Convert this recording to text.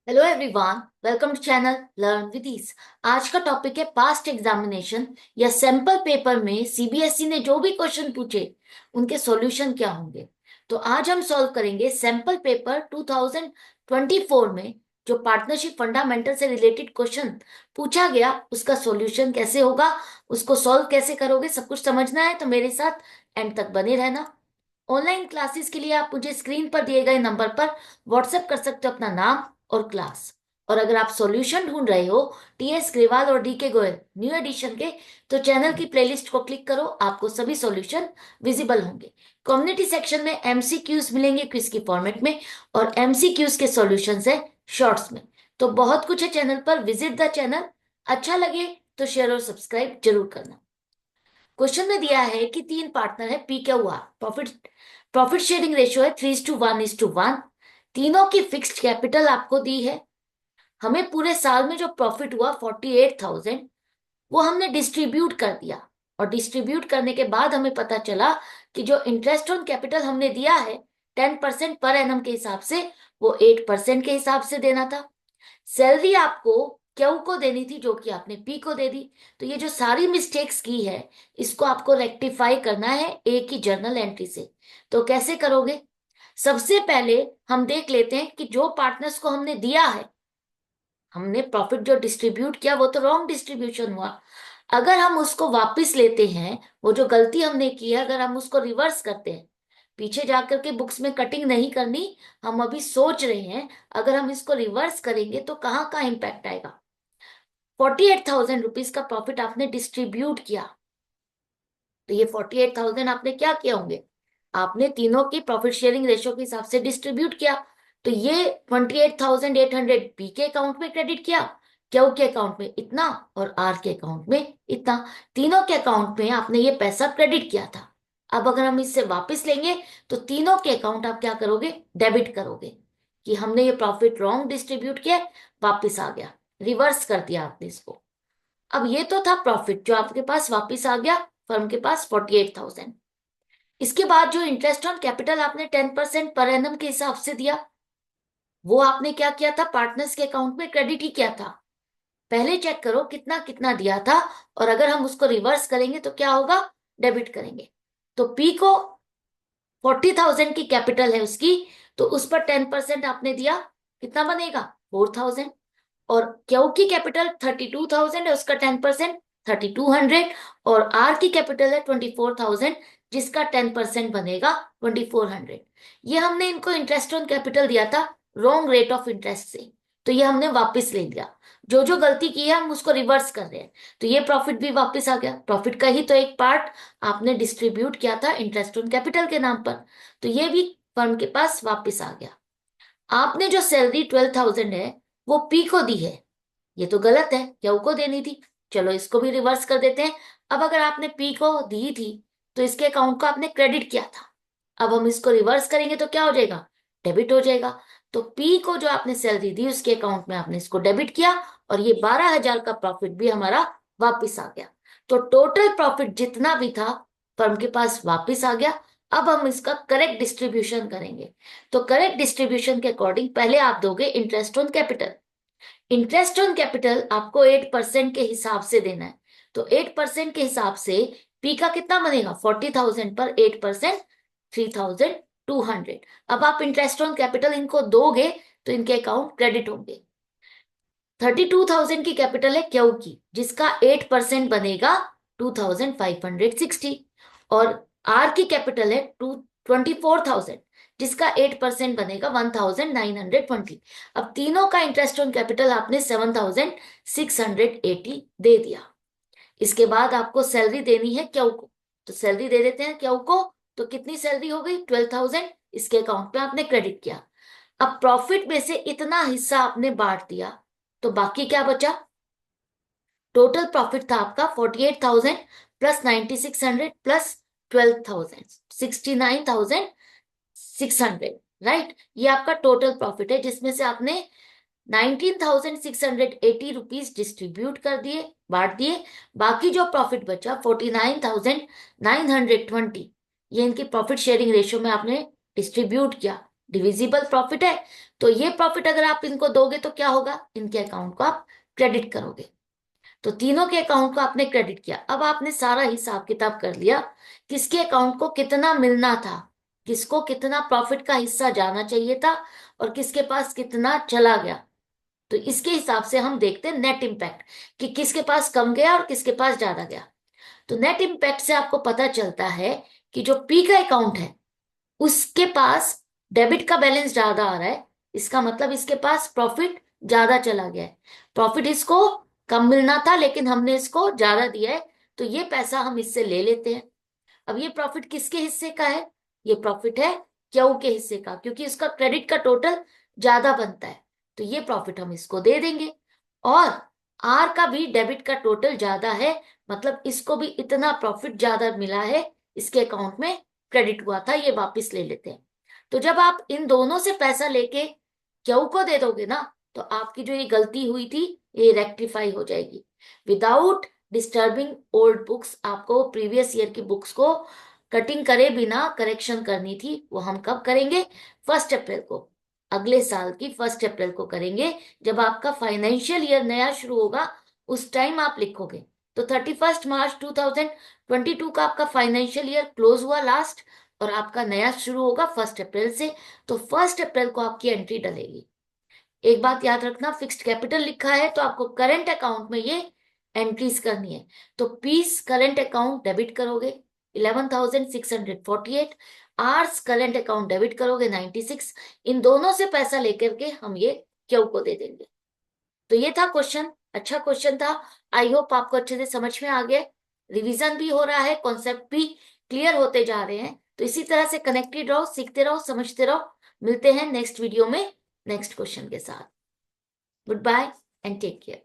Hello everyone, welcome to channel learn with ease. आज का topic है पास्ट एग्जामिनेशन या सैंपल पेपर में सीबीएसई ने जो भी क्वेश्चन पूछे उनके सॉल्यूशन क्या होंगे। तो आज हम सॉल्व करेंगे सैंपल पेपर 2024 में जो पार्टनरशिप फंडामेंटल से रिलेटेड क्वेश्चन पूछा गया उसका सॉल्यूशन कैसे होगा, उसको सॉल्व कैसे करोगे, सब कुछ समझना है तो मेरे साथ एंड तक बने रहना। ऑनलाइन क्लासेस के लिए आप मुझे स्क्रीन पर दिए गए नंबर पर व्हाट्सएप कर सकते हो अपना नाम और क्लास। और अगर आप सॉल्यूशन ढूंढ रहे हो टीएस ग्रेवाल और डीके गोयल न्यू एडिशन के, तो चैनल की प्लेलिस्ट को क्लिक करो, आपको सभी सॉल्यूशन विजिबल होंगे। कम्युनिटी सेक्शन में एमसीक्यूज मिलेंगे क्विज की फॉर्मेट में, और एमसीक्यूज के सॉल्यूशन है शॉर्ट्स में। तो बहुत कुछ है चैनल पर, विजिट द चैनल। अच्छा लगे तो शेयर और सब्सक्राइब जरूर करना। क्वेश्चन में दिया है कि तीन पार्टनर है P Q R, profit profit sharing ratio है 3:1:1। तीनों की फिक्स्ड कैपिटल आपको दी है। हमें पूरे साल में जो प्रॉफिट हुआ 48,000, वो हमने डिस्ट्रीब्यूट कर दिया। और डिस्ट्रीब्यूट करने के बाद हमें पता चला कि जो इंटरेस्ट ऑन कैपिटल हमने दिया है 10% पर एनम के हिसाब से, वो 8% के हिसाब से देना था। सैलरी आपको क्यू को देनी थी जो कि आपने पी को दे दी। तो ये जो सारी मिस्टेक्स की है इसको आपको रेक्टिफाई करना है एक ही जर्नल एंट्री से। तो कैसे करोगे? सबसे पहले हम देख लेते हैं कि जो पार्टनर्स को हमने दिया है, हमने प्रॉफिट जो डिस्ट्रीब्यूट किया वो तो रॉन्ग डिस्ट्रीब्यूशन हुआ। अगर हम उसको वापस लेते हैं, वो जो गलती हमने की है अगर हम उसको रिवर्स करते हैं, पीछे जाकर के बुक्स में कटिंग नहीं करनी, हम अभी सोच रहे हैं अगर हम इसको रिवर्स करेंगे तो कहाँ का इम्पैक्ट आएगा। 48,000 रुपीज का प्रॉफिट आपने डिस्ट्रीब्यूट किया। तो ये 48,000 आपने क्या किया होंगे, आपने तीनों की प्रॉफिट शेयरिंग रेशियो के हिसाब से डिस्ट्रीब्यूट किया। तो ये 28,800 पी के अकाउंट में क्रेडिट किया, क्यू के अकाउंट में इतना और आर के अकाउंट में इतना। तीनों के अकाउंट में आपने ये पैसा क्रेडिट किया था। अब अगर हम इससे वापस लेंगे तो तीनों के अकाउंट आप क्या करोगे, डेबिट करोगे कि हमने ये प्रॉफिट रॉन्ग डिस्ट्रीब्यूट किया, वापस आ गया, रिवर्स कर दिया आपने इसको। अब ये तो था प्रॉफिट जो आपके पास वापस आ गया, फर्म के पास 48,000। इसके बाद जो इंटरेस्ट ऑन कैपिटल आपने 10% पर एनम के हिसाब से दिया, वो आपने क्या किया था, पार्टनर्स के अकाउंट में क्रेडिट ही किया था। पहले चेक करो कितना कितना दिया था, और अगर हम उसको रिवर्स करेंगे तो क्या होगा, डेबिट करेंगे। तो पी को 40,000 की कैपिटल है उसकी, तो उस पर 10% आपने दिया, कितना बनेगा, 4,000। और क्यू की कैपिटल 32,000 है, उसका 10% 3,200। और आर की कैपिटल है 24,000, जिसका 10% बनेगा 2,400। ये हमने इनको इंटरेस्ट ऑन कैपिटल दिया था रॉन्ग रेट ऑफ इंटरेस्ट से, तो ये हमने वापस ले लिया। जो जो गलती की है हम उसको रिवर्स कर रहे हैं। तो ये प्रॉफिट भी वापस आ गया, प्रॉफिट का ही तो एक पार्ट आपने डिस्ट्रीब्यूट किया था इंटरेस्ट ऑन कैपिटल के नाम पर, तो ये भी फर्म के पास वापस आ गया। आपने जो सैलरी 12,000 है वो पी को दी है, ये तो गलत है, क्यू को देनी थी। चलो इसको भी रिवर्स कर देते हैं। अब अगर आपने पी को दी थी तो इसके अकाउंट को आपने क्रेडिट किया था, अब हम इसको रिवर्स करेंगे तो क्या हो जाएगा, डेबिट हो जाएगा। तो पी को जो आपने सैलरी दी उसके अकाउंट में आपने इसको डेबिट किया, और ये 12,000 का प्रॉफिट भी हमारा वापस आ गया। तो टोटल प्रॉफिट जितना भी था फर्म के पास वापस आ गया। अब हम इसका करेक्ट डिस्ट्रीब्यूशन करेंगे। तो करेक्ट डिस्ट्रीब्यूशन के अकॉर्डिंग पहले आप दोगे interest on capital. Interest on capital आपको 8% के हिसाब से देना है। तो 8% के हिसाब से पी का कितना बनेगा, 40,000 पर 8%, 3,200। अब आप इंटरेस्ट ऑन कैपिटल इनको दोगे तो इनके अकाउंट क्रेडिट होंगे। 32,000 की कैपिटल है क्यू की, जिसका 8% बनेगा 2,560। और आर की कैपिटल है 24,000, जिसका 8% बनेगा 1,920। अब तीनों का इंटरेस्ट ऑन कैपिटल आपने 7,680 दे दिया। इसके बाद आपको सैलरी देनी है क्यू को, तो सैलरी दे देते हैं क्यू को। तो कितनी सैलरी हो गई, 12,000, इसके अकाउंट पे आपने क्रेडिट किया। अब प्रॉफिट में से इतना हिस्सा आपने बांट दिया, तो बाकी क्या बचा, टोटल प्रॉफिट था आपका 48,000 प्लस 9,600 प्लस 12,000, 69,600। राइट, ये आपका टोटल प्रॉफिट है जिसमें से आपने 19,680 रुपीज डिस्ट्रीब्यूट कर दिए, बांट दिए। बाकी जो प्रॉफिट बचा 49,920, ये इनकी प्रॉफिट शेयरिंग रेशियो में आपने डिस्ट्रीब्यूट किया, डिविजिबल प्रॉफिट है, तो ये प्रॉफिट अगर आप इनको दोगे तो क्या होगा, इनके अकाउंट को आप क्रेडिट करोगे। तो तीनों के अकाउंट को आपने क्रेडिट किया। अब आपने सारा हिसाब किताब कर लिया, किसके अकाउंट को कितना मिलना था, किसको कितना प्रॉफिट का हिस्सा जाना चाहिए था, और किसके पास कितना चला गया। तो इसके हिसाब से हम देखते हैं नेट इम्पैक्ट, कि किसके पास कम गया और किसके पास ज्यादा गया। तो नेट इम्पैक्ट से आपको पता चलता है कि जो पी का अकाउंट है उसके पास डेबिट का बैलेंस ज्यादा आ रहा है, इसका मतलब इसके पास प्रॉफिट ज्यादा चला गया है। प्रॉफिट इसको कम मिलना था लेकिन हमने इसको ज्यादा दिया है, तो ये पैसा हम इससे ले लेते हैं। अब ये प्रॉफिट किसके हिस्से का है, ये प्रॉफिट है क्यू के हिस्से का, क्योंकि इसका क्रेडिट का टोटल ज्यादा बनता है, तो ये प्रॉफिट हम इसको दे देंगे। और आर का भी डेबिट का टोटल ज्यादा है, मतलब इसको भी इतना प्रॉफिट ज्यादा मिला है, इसके अकाउंट में क्रेडिट हुआ था, ये वापस ले लेते हैं। तो जब आप इन दोनों से पैसा लेके क्यू को दे दोगे ना, तो आपकी जो ये गलती हुई थी ये रेक्टिफाई हो जाएगी। विदाउट डिस्टर्बिंग ओल्ड बुक्स, आपको प्रीवियस ईयर की बुक्स को कटिंग करे बिना करेक्शन करनी थी। वो हम कब करेंगे, 1 अप्रैल को, अगले साल की 1 अप्रैल को करेंगे, जब आपका फाइनेंशियल ईयर नया शुरू होगा, उस टाइम आप लिखोगे। तो 31 मार्च 2022 का आपका फाइनेंशियल ईयर क्लोज हुआ लास्ट, और आपका नया शुरू होगा 1 अप्रैल से। तो 1 अप्रैल को आपकी एंट्री डलेगी। एक बात याद रखना, फिक्स्ड कैपिटल लिखा है तो आपको करंट अकाउंट में ये एंट्रीज करनी है। तो पीस करंट अकाउंट डेबिट करोगे 11,648, आर्स करंट अकाउंट डेबिट करोगे 96। इन दोनों से पैसा लेकर के हम ये क्यू को दे देंगे। तो ये था क्वेश्चन, अच्छा क्वेश्चन था। आई होप आपको अच्छे से समझ में आ गया, रिवीजन भी हो रहा है, कॉन्सेप्ट भी क्लियर होते जा रहे हैं। तो इसी तरह से कनेक्टेड रहो, सीखते रहो, समझते रहो। मिलते हैं नेक्स्ट वीडियो में नेक्स्ट क्वेश्चन के साथ। Good bye and take care.